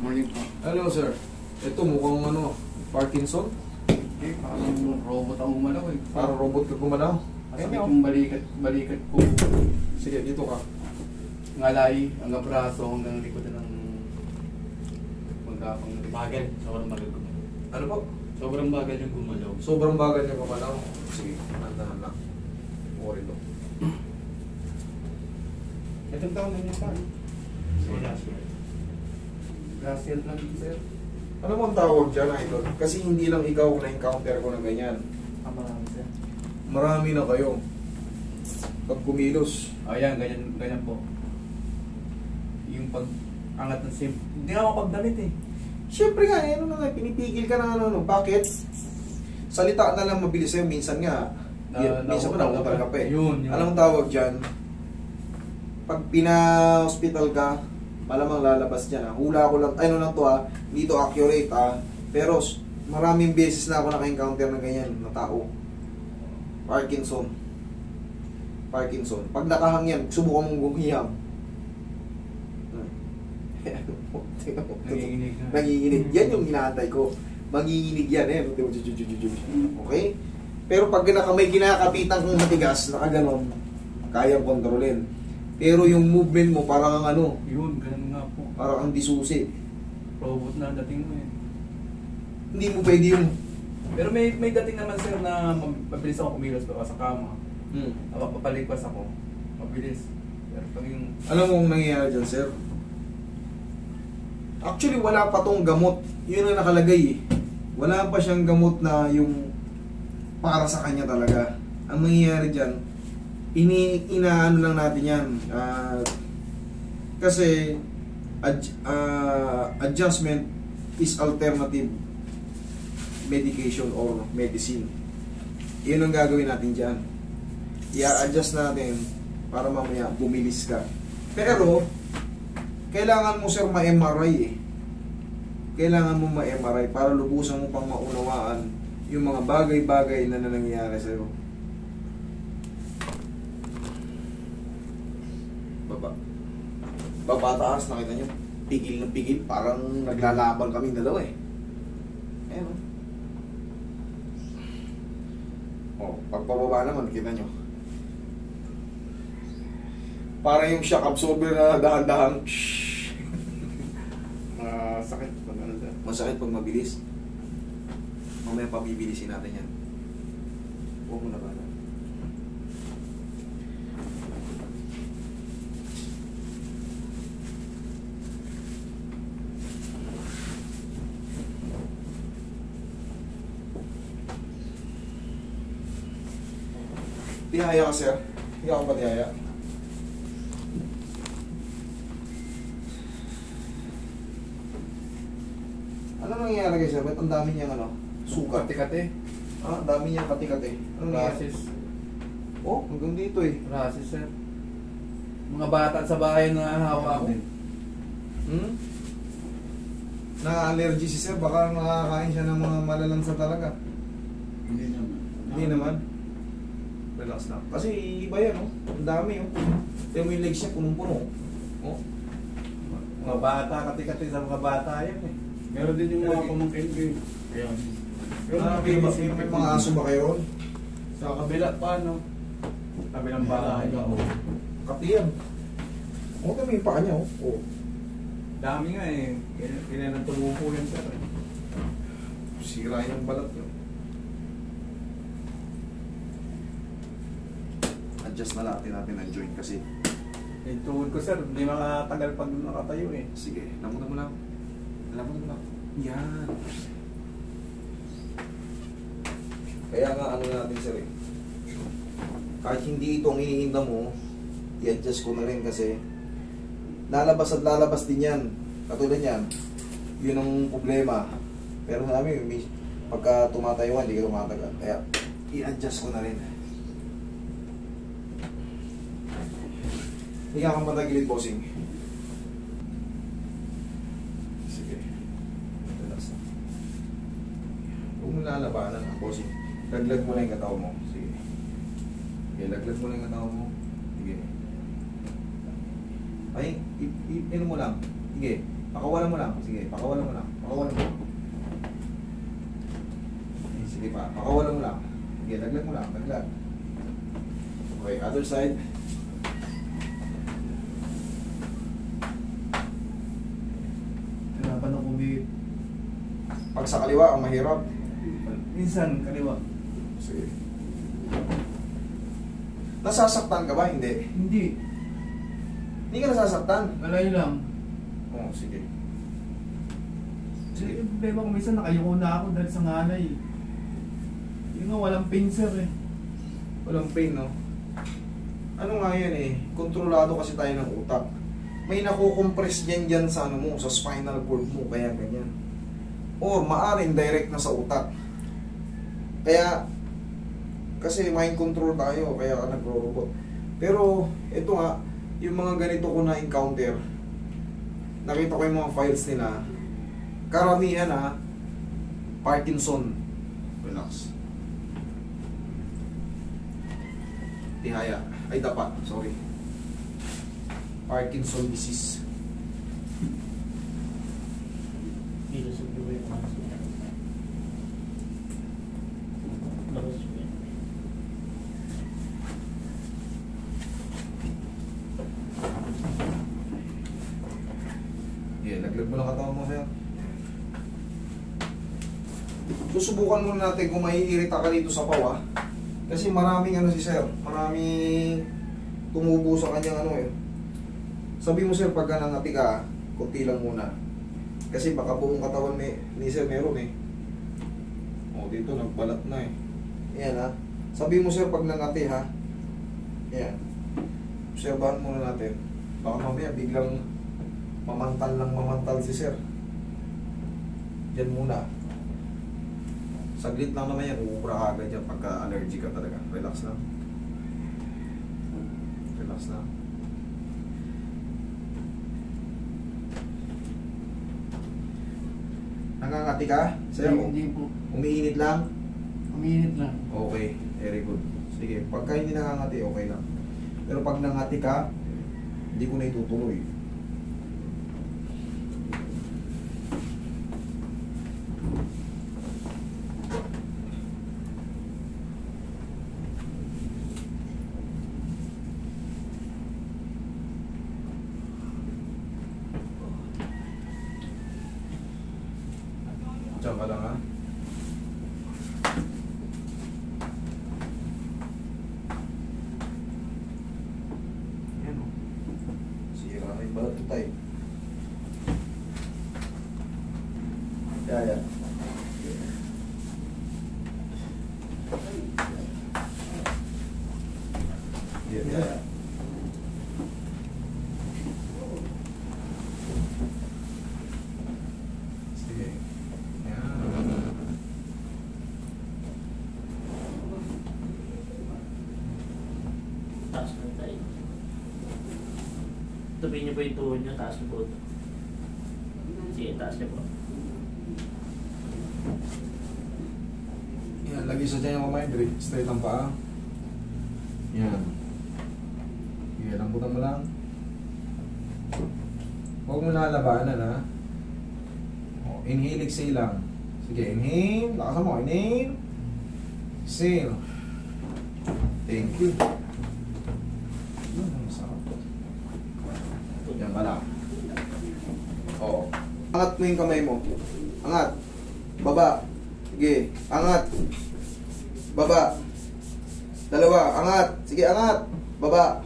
Morning po. Hello sir. Ito mukhang ano, Parkinson. Eh, parang robot ang umalaw eh. Parang robot ka gumalaw. Masakit yung balikat ko. Sige, dito ka. Ngalay, hanggang braso, hanggang likod ng magkapang Bagal. Sobrang bagal gumalaw. Ano po? Sobrang bagal yung gumalaw. Sobrang bagal niya gumalaw. Sige, nandahan lang. Worry do. Itong taon na niya pa. So last year. Last year lang sir. Ano mo ang tawag dyan, idol? Kasi hindi lang ikaw na-encounter ko na ganyan. Marami sir. Marami na kayo. Pag kumilos. Ayan, ganyan po. Yung pag angat ng sim. Hindi nga mapagdamit eh. Siyempre nga, ano na nga, pinipigil ka na ano. Bakit? Salita na lang mabilis sa'yo. Minsan nga, minsan mo nauutal ka pa eh. Yun. Anong tawag dyan? Pag pina-hospital ka, malamang lalabas dyan. Hula ko lang, ano lang to dito accurate pero maraming beses na ako naka-encounter na ganyan na tao. Parkinson. Pag nakahangyan, subukan mong gumiham. Nanginginig na. Nanginginig. Yan yung inaantay ko. Manginginig yan eh. Okay? Pero pag may kinakapitan kong matigas, nakaganon, kayang kontrolin. Pero yung movement mo parang ang ano, Yun, ganun nga po. parang ang disusi. Robot na dating mo eh. Hindi mo pwede yung... Pero may dating naman sir na mabilis ako kumilos pa sa kama. Papalikwas ako. Mabilis. Pero pag yung... Alam mo kung nangyayari dyan, sir? Actually, wala pa tong gamot. Yun ang nakalagay eh. Wala pa siyang gamot na yung para sa kanya talaga. Ang nangyayari dyan, inaano lang natin yan. Kasi adjustment is alternative medication or medicine. Yun ang gagawin natin dyan. I-adjust natin para mamaya bumilis ka. Pero kailangan mo sir ma-MRI eh. Kailangan mo ma-MRI para lubusan mo pang maunawaan yung mga bagay-bagay na nangyayari sa'yo. Baba taas, nakita nyo? Pigil na pigil, parang naglalaban kaming dalawa eh. Ayan o. Pagpababa naman, kita nyo. Para yung shock absorber na dahan-dahan. sakit pag ano sir. Masakit pag mabilis. Mamaya pabibilisin natin yan. Huwag mo na ba? Tihaya ka sir. Hindi ako pa tihaya. Ano nangyayari kayo sir? Ba't ang dami niyang ano? Sugat. Kati-kati. Ang dami niyang kati-kati. Ano nangyayari? Rasis. Oh, hanggang dito eh. Rasis sir. Mga bata sa bahay na hawak ko. Na-allergy si sir. Baka nakakain siya ng mga malalansa talaga. Hindi naman. Hindi naman. Relax lang. Kasi iba yan, oh. Ang dami, oh. Tignan mo yung legs niya, punong-puno. Oh. Mga bata, kati-kati sa mga bata yan eh. Meron din yung mga pamangkin ko eh. Ayan. May mga aso ba kayo ron? Sa kabila pa, no? Kabilang bahay. Katiyan. Oh, kami yung paa niya, oh. Oh. Dami nga eh. Kailan ang tumupo yan sir eh. Sira yung balat niyo. Adjust na natin ang joint kasi. Yung tuhod ko sir, hindi makatagal pag nakatayo eh. Sige, lamunan mo lang. Lamunan mo lang. Yan. Kaya nga ano natin sir eh. Kahit hindi ito ang iniinda mo, i-adjust ko na rin kasi lalabas at lalabas din yan. Katulad yan. Yun ang problema. Pero namin, pagka tumatayo ka, hindi ka tumatagal. Kaya i-adjust ko na rin. Hindi ka kang patagilid, bossing. Sige. Relax na. Huwag mo lalabanan, bossing. Laglag mo na yung katawan mo. Sige. Okay, laglag mo na yung katawan mo. Sige. Ay, ano mo lang. Sige. Pakawalan mo lang. Sige, pakawalan mo lang. Pakawalan mo lang. Sige pa, pakawalan mo lang. Sige, laglag mo lang. Laglag. Okay, other side. Hirapan ako umihip. Pag sa kaliwa, ang mahirap. Minsan, kaliwa. Sige. Nasasaktan ka ba? Hindi. Hindi. Hindi ka nasasaktan? Malayo lang. Oo, sige. Sige. Yung problema ko minsan nakayuko na ako dahil sa nganay. Yung nga walang pincer eh. Walang pain, no? Ano nga yan eh, kontrolado kasi tayo ng utak. May nakukompress dyan sa ano mo, sa spinal cord mo, kaya ganyan. Or maaring direct na sa utak. Kaya, kasi mind control tayo, kaya ka nagro-robot. Pero, ito nga, yung mga ganito ko na-encounter, nakita ko yung mga files nila, karamihan na, Parkinson. Relax. Tihaya. Ay, dapat. Sorry. Parkinson disease. Dito sa buhay ng mga siya. Labas ko yan. Yeah, laglag mo lang katawan mo, sir. Susubukan muna natin kung maiirita ka dito sa pawa. Kasi maraming ano si sir, maraming tumubo sa kanyang ano eh. Sabi mo sir, pagka nangati ka, kunti lang muna. Kasi baka buong katawan ni sir meron eh. O dito nagbalat na eh. Ayan ha. Sabi mo sir, pag nangati ha. Ayan. Obserbahan muna natin. Baka mamaya biglang mamantal si sir. Diyan muna. Saglit lang naman yan, uubra ka agad yan pagka allergy ka talaga. Relax lang. Relax lang. Nangangati ka? Sir, Hindi po. umiinit lang? Uminit lang. Okay, very good. Sige, pagka hindi nangangati, okay lang. Pero pag nangati ka, hindi ko na itutuloy. Diyan ka lang ha. Yan o. Sira na yung balat ko tayo. Yeah. Yeah. Sige. Taas mo tayo. Tabi niyo po yung tuhod niyo, taas mo po ito. Sige, taas niyo po. Yan, lagi sa dyan yung kamay, straight ang paa. Yan. Sige, lambutan mo lang. Huwag mo lalabanan ha. O, inhale, exhale lang. Sige, inhale. Lakasan mo, inhale. Exhale. Thank you. Masarap. Yan ka lang. Oo. Angat mo yung kamay mo. Angat. Baba. Sige, angat. Baba. Dalawa, angat. Sige, angat. Baba.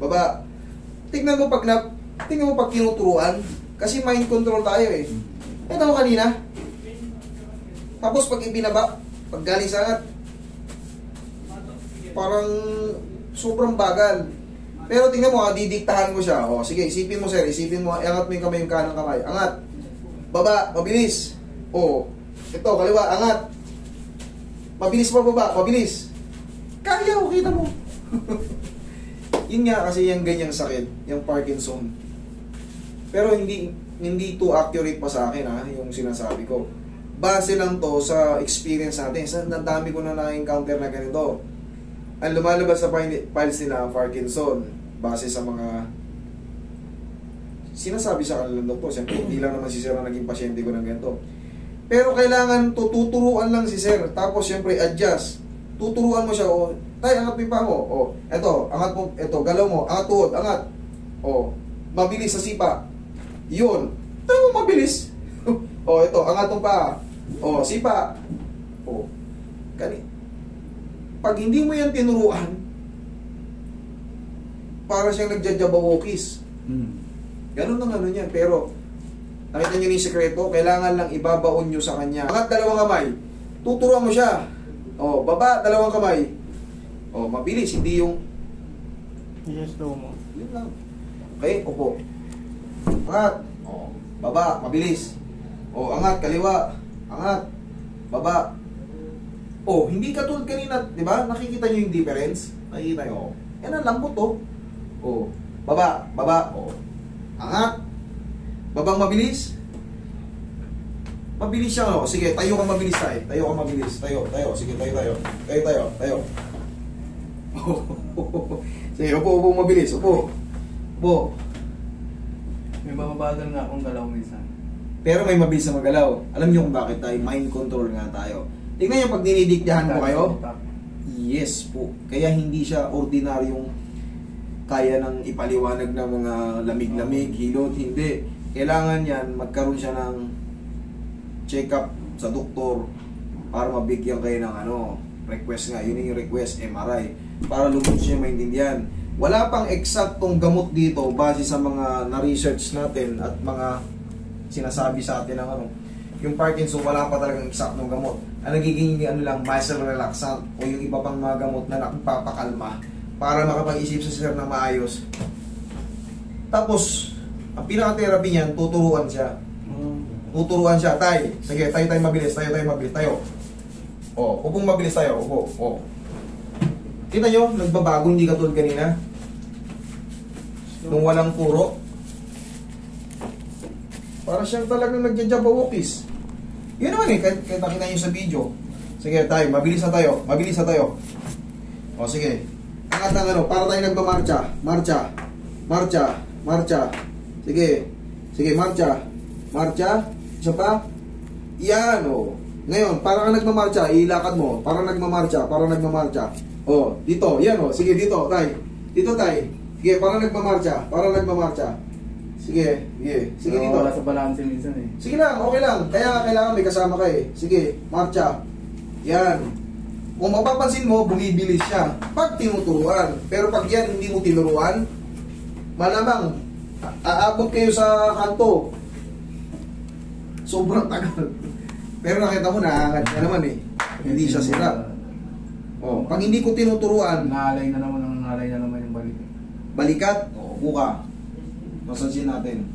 Baba. Tingnan mo pag tinuturuan. Kasi mind control tayo eh. Ito mo kanina. Tapos pag ibinaba, pag galing sa angat, parang sobrang bagal. Pero tingnan mo, didiktahan ko siya. O, sige, isipin mo sir, isipin mo, angat mo yung kamay, yung kanang kamay. Angat. Baba, mabilis. O, ito, kaliwa, angat. Mabilis pa baba, mabilis. Kaya, o, kita mo. Yun nga kasi yung ganyang sakit, yung Parkinson. Pero hindi too accurate pa sa akin ha, yung sinasabi ko. Base lang to sa experience natin. Sa dami ko na na-encounter na ganito. Ang lumalabas sa files nila, Parkinson, base sa mga sinasabi sa kanilang doktor, siyempre hindi lang naman si sir na naging pasyente ko ng ganito. Pero kailangan tuturuan lang si sir, tapos siyempre adjust. Tuturuan mo siya, o, tay, angat mo yung paa mo, o, eto, angat mo, eto, galaw mo, angat tuhod, angat, o, mabilis sa sipa, yun, tayo mabilis, o, eto, angat mo paa, o, sipa, o, pag hindi mo yan tinuruan, para siyang nagjajabawokis. Ganun ang ano niyan, pero nakita niyo yung sikreto, kailangan lang ibabaon niyo sa kanya. Angat dalawang kamay, tuturuan mo siya. O, baba dalawang kamay. O, mabilis, hindi yung Yes, slow mo. yun lang. Okay, upo. Angat. O, baba, mabilis. O, angat, kaliwa. Angat. Baba. O, hindi katulad kanina, di ba? Nakikita niyo yung difference? Nakikita niyo. Yan ang lambot, oh. O, baba, baba. O, angat. Babang mabilis. Mabilis siya, oh. Sige, tayo ka mabilis tayo. Tayo ka mabilis. Tayo. Sige, tayo. Tayo. Sige, upo, mabilis. Upo. May mababagal nga akong galaw minsan. Pero may mabilis na magalaw. Alam niyo kung bakit tayo? Mind control nga tayo. Tingnan niyo pag dinidiktahan mo kayo. Yes po. Kaya hindi siya ordinaryong kaya ng ipaliwanag ng mga lamig-lamig, hilot, hindi. Kailangan yan, magkaroon siya ng check-up sa doktor para mabigyan kayo ng request nga. Yun yung request, MRI. Para lubos siya maintindihan. Wala pang eksaktong gamot dito base sa mga na-research natin at mga sinasabi sa atin ng yung Parkinson, wala pa talagang eksaktong gamot. Ang nagiging lang, muscle relaxant o yung iba pang mga gamot na nagpapakalma para makapag-isip sa sir na maayos. Tapos, ang pinaka-therapy niyan, tuturuan siya. Tuturuan siya, tay. Sige, tayo mabilis, tayo. O, upong mabilis tayo, upo. O. Kita nyo, nagbabago, hindi katulad kanina. Nung walang turo. Para siyang talagang nagja-jabawokis. Yun naman kahit nakita nyo sa video. Sige, tayo, mabilis na tayo. O, sige. Angat ang para tayo nagmamarcha. Marcha. Sige, marcha. Isa pa? Yan, o. Ngayon, para kang nagmamarcha, ilakad mo. Para nagmamarcha. O, dito, yan o. Sige, dito, tay. Sige, para nagmamarcha. Sige, dito. Wala sa balance minsan eh. Sige lang, okay lang. Kaya kailangan may kasama ka eh. Sige, marcha. Yan. Kung mapapansin mo, bumibilis siya. Pag tinuturuan. Pero pag yan hindi mo tinuruan, malamang, aabot kayo sa kanto. Sobrang tagal. Pero nakita mo, naangat niya naman eh. Hindi siya sira. Oh, pag hindi ko tinuturuan, Nalay na naman yung balik. balikat, buka. Masansin natin.